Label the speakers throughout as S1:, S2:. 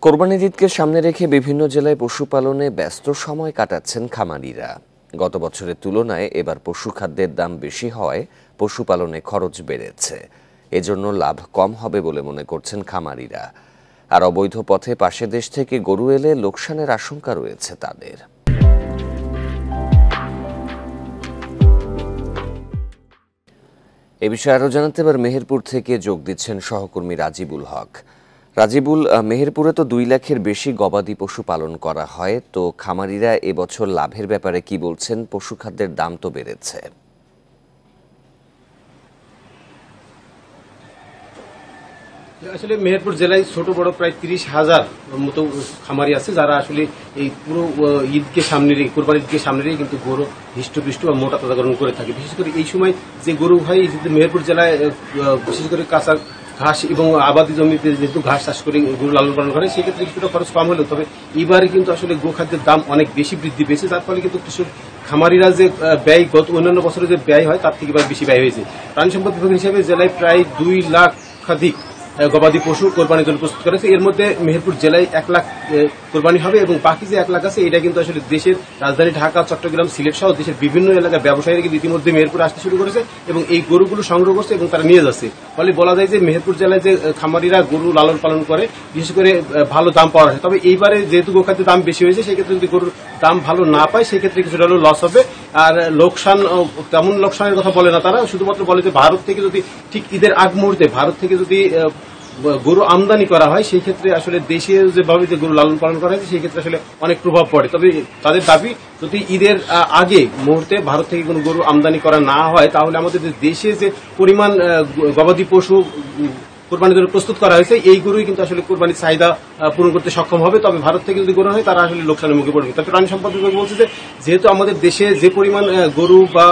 S1: কোরবানির ঈদকে সামনে রেখে বিভিন্ন জেলায় পশুপালনে ব্যস্ত সময় কাটাচ্ছেন খামারিরা। গত বছরের তুলনায় এবার পশু খাদ্যের দাম বেশি হওয়ায় পশুপালনে খরচ বেড়েছে। এজন্য লাভ কম হবে বলে মনে করছেন খামারিরা। আর অবৈধ পথে পাশের দেশ থেকে গরু এলে লোকসানের আশঙ্কা রয়েছে তাদের। এ বিষয়ে আরও জানাতে এবার মেহেরপুর থেকে যোগ দিচ্ছেন সহকর্মী রাজিবুল হক। রাজিবুল, মেহেরপুরে তো 2 লাখের বেশি গবাদি পশু পালন করা হয়, তো খামারিরা এবছর লাভের ব্যাপারে কি বলছেন? পশু খাদ্যের দাম তো বেড়েছে।
S2: আসলে মেহেরপুর জেলায় ছোট বড় প্রায় 30,000 মতো খামারি আছে, যারা আসলে এই পুরো ঈদকে সামনে রেখে, কোরবানি ঈদকে সামনে রেখে কিন্তু গরু হৃষ্টপুষ্ট বা মোটা তাজাকরণ করে থাকে। বিশেষ করে এই সময় যে গরু হয়, মেহেরপুর জেলায় বিশেষ করে কাঁচা ঘাস এবং আবাদি জমিতে যেহেতু ঘাস চাষ করে গরু লালন পালন করে, সেক্ষেত্রে কিছুটা খরচ কম হলেও তবে এবারে কিন্তু আসলে গোখাদ্যের দাম অনেক বেশি বৃদ্ধি পেয়েছে, যার ফলে কিন্তু কৃষক খামারিরা যে ব্যয় গত অন্যান্য বছরে যে ব্যয় হয় তার থেকে এবার বেশি ব্যয় হয়েছে। প্রাণী সম্পদ বিভাগ হিসেবে জেলায় প্রায় 2 লাখাধিক গবাদি পশু কোরবানির জন্য প্রস্তুত করেছে। এর মধ্যে মেহেরপুর জেলায় 1 লাখ কোরবানি হবে এবং বাকি যে 1 লাখ আছে এটা কিন্তু আসলে দেশের রাজধানী ঢাকা, চট্টগ্রাম, সিলেট সহ দেশের বিভিন্ন এলাকার ব্যবসায়ীরা কিন্তু ইতিমধ্যে মেহেরপুরে আসতে শুরু করেছে এবং এই গরুগুলো সংগ্রহ করছে এবং তারা নিয়ে যাচ্ছে। ফলে বলা যায় যে মেহেরপুর জেলায় যে খামারিরা গরু লালন পালন করে বিশেষ করে ভালো দাম পাওয়া যায়। তবে এইবারে যেহেতু গোখাদ্যের দাম বেশি হয়েছে, সেক্ষেত্রে যদি গরুর দাম ভালো না পায় সেক্ষেত্রে কিছুটা হলেও লস হবে। আর লোকসান, তেমন লোকসানের কথা বলে না তারা, শুধুমাত্র বলে যে ভারত থেকে যদি ঠিক ঈদের আগ মুহূর্তে ভারত থেকে যদি গরু আমদানি করা হয়, সেই ক্ষেত্রে আসলে দেশে যেভাবে যে গরু লালন পালন করা হয়েছে সেই ক্ষেত্রে আসলে অনেক প্রভাব পড়ে। তবে তাদের দাবি, যদি ঈদের আগে মুহূর্তে ভারত থেকে কোনো গরু আমদানি করা না হয়, তাহলে আমাদের দেশে যে পরিমাণ গবাদি পশু কোরবানির জন্য প্রস্তুত করা হয়েছে, এই গরুই কিন্তু আসলে কোরবানির চাহিদা পূরণ করতে সক্ষম হবে। তবে ভারত থেকে যদি গরু হয়, তারা আসলে লোকসানের মুখে পড়বে। তবে প্রাণী সম্পদ বিভাগ বলছে যে যেহেতু আমাদের দেশে যে পরিমাণ গরু বা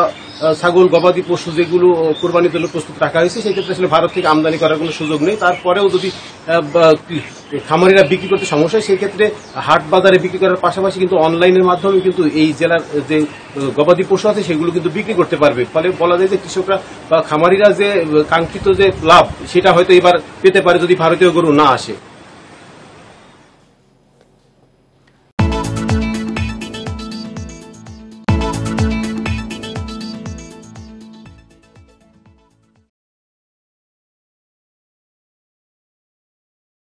S2: ছাগল, গবাদি পশু যেগুলো কোরবানির জন্য প্রস্তুত রাখা হয়েছে, সেই ক্ষেত্রে আসলে ভারত থেকে আমদানি করার কোনো সুযোগ নেই। তারপরেও যদি খামারিরা বিক্রি করতে সমস্যা হয়, সেই ক্ষেত্রে হাট বাজারে বিক্রি করার পাশাপাশি কিন্তু অনলাইনের মাধ্যমে কিন্তু এই জেলার যে গবাদি পশু আছে সেগুলো কিন্তু বিক্রি করতে পারবে। ফলে বলা যায় যে কৃষকরা বা খামারিরা যে কাঙ্ক্ষিত যে লাভ, সেটা হয়তো এবার পেতে পারে যদি ভারতীয় গরু না আসে।